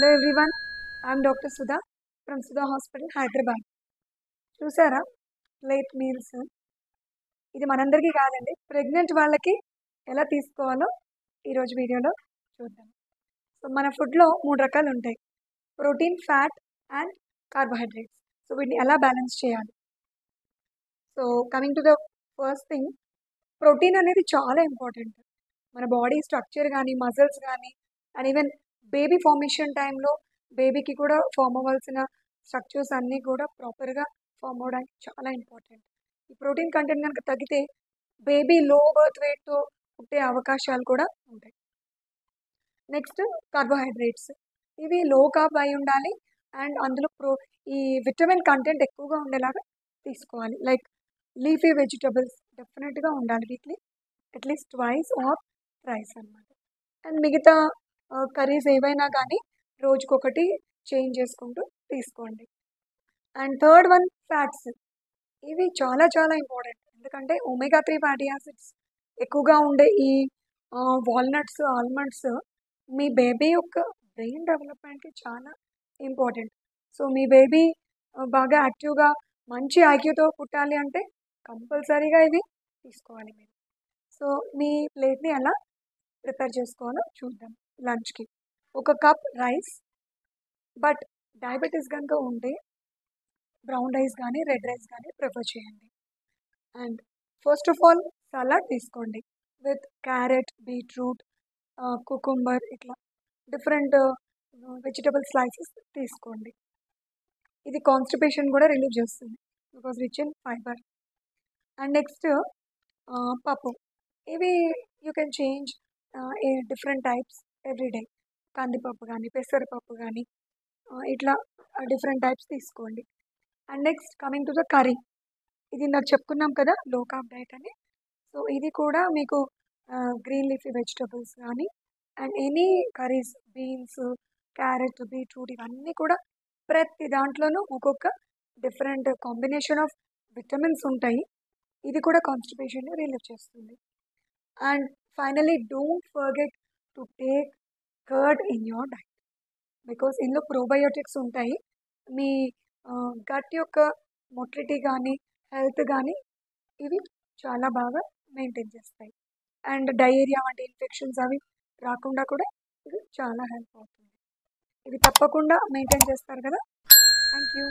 Hello everyone, I am Dr. Sudha from Sudha Hospital, Hyderabad. చూసారా plate meals? ఇది మనందరికీ కాదండి, ప్రెగ్నెంట్ వాళ్ళకి ఎలా తీసుకోవాలో ఈరోజు వీడియోలో చూద్దాం. సో మన ఫుడ్లో 3 రకాలు ఉంటాయి: protein, fat and carbohydrates. So వీటిని ఎలా బ్యాలెన్స్ చేయాలి? So coming to the first thing, protein అనేది చాలా ఇంపార్టెంట్. మన బాడీ స్ట్రక్చర్ కానీ, మజిల్స్ కానీ, అండ్ ఈవెన్ బేబీ ఫార్మేషన్ టైంలో బేబీకి కూడా ఫామ్ అవ్వాల్సిన స్ట్రక్చర్స్ అన్నీ కూడా ప్రాపర్గా ఫామ్ అవ్వడానికి చాలా ఇంపార్టెంట్. ఈ ప్రోటీన్ కంటెంట్ కనుక తగ్గితే బేబీ లో బర్త్ వెయిట్తో పుట్టే అవకాశాలు కూడా ఉంటాయి. Next carbohydrates. ఇవి లో కార్బ్ అయి ఉండాలి అండ్ అందులో ఈ విటమిన్ కంటెంట్ ఎక్కువగా ఉండేలాగా తీసుకోవాలి. లైక్ లీఫీ వెజిటబుల్స్ డెఫినెట్గా ఉండాలి weekly at least twice or rice అన్నమాట. అండ్ మిగతా కర్రీస్ ఏవైనా కానీ రోజుకొకటి చేంజ్ చేసుకుంటూ తీసుకోండి. And third one, fats. ఇవి చాలా చాలా ఇంపార్టెంట్, ఎందుకంటే ఒమేగా 3 ఫ్యాటీ యాసిడ్స్ ఎక్కువగా ఉండే ఈ వాల్నట్స్, ఆల్మండ్స్ మీ బేబీ యొక్క బ్రెయిన్ డెవలప్మెంట్కి చాలా ఇంపార్టెంట్. సో మీ బేబీ బాగా యాక్టివ్గా మంచి ఐక్యూతో పుట్టాలి అంటే కంపల్సరీగా ఇవి తీసుకోవాలి మీరు. సో మీ ప్లేట్ని ఎలా ప్రిపేర్ చేసుకోవాలో చూద్దాం. లంచ్కి 1 కప్ రైస్, బట్ డయాబెటీస్ కనుక ఉంటే బ్రౌన్ రైస్ కానీ రెడ్ రైస్ కానీ ప్రిఫర్ చేయండి. And first of all salad తీసుకోండి విత్ క్యారెట్, బీట్రూట్, కుకుంబర్, ఇట్లా డిఫరెంట్ వెజిటబుల్ స్లైసెస్ తీసుకోండి. ఇది కాన్స్టిపేషన్ కూడా రిలీవ్ చేస్తుంది because rich in fibre. And next పప్పు. ఇవి you can change different types every day. కందిపప్పు కానీ, పెసరపప్పు కానీ, ఇట్లా డిఫరెంట్ టైప్స్ తీసుకోండి. And next coming to the curry. ఇది నాకు చెప్పుకున్నాం కదా లో కార్బ్ డైట్ అని. సో ఇది కూడా మీకు గ్రీన్ లీఫీ వెజిటబుల్స్ కానీ and any curries, beans, carrot, beetroot, ఇవన్నీ కూడా ప్రతి దాంట్లోనూ ఒక్కొక్క డిఫరెంట్ కాంబినేషన్ ఆఫ్ విటమిన్స్ ఉంటాయి. ఇది కూడా కాన్స్టిపేషన్ని రిలీవ్ చేస్తుంది. And finally don't forget to take curd in your diet because ఇందులో ప్రోబయోటిక్స్ ఉంటాయి. మీ గట్ యొక్క మొటిలిటీ కానీ, హెల్త్ కానీ ఇవి చాలా బాగా మెయింటైన్ చేస్తాయి. అండ్ డయేరియా వంటి ఇన్ఫెక్షన్స్ అవి రాకుండా కూడా ఇది చాలా హెల్ప్ అవుతుంది. ఇవి తప్పకుండా మెయింటైన్ చేస్తారు కదా. Thank you.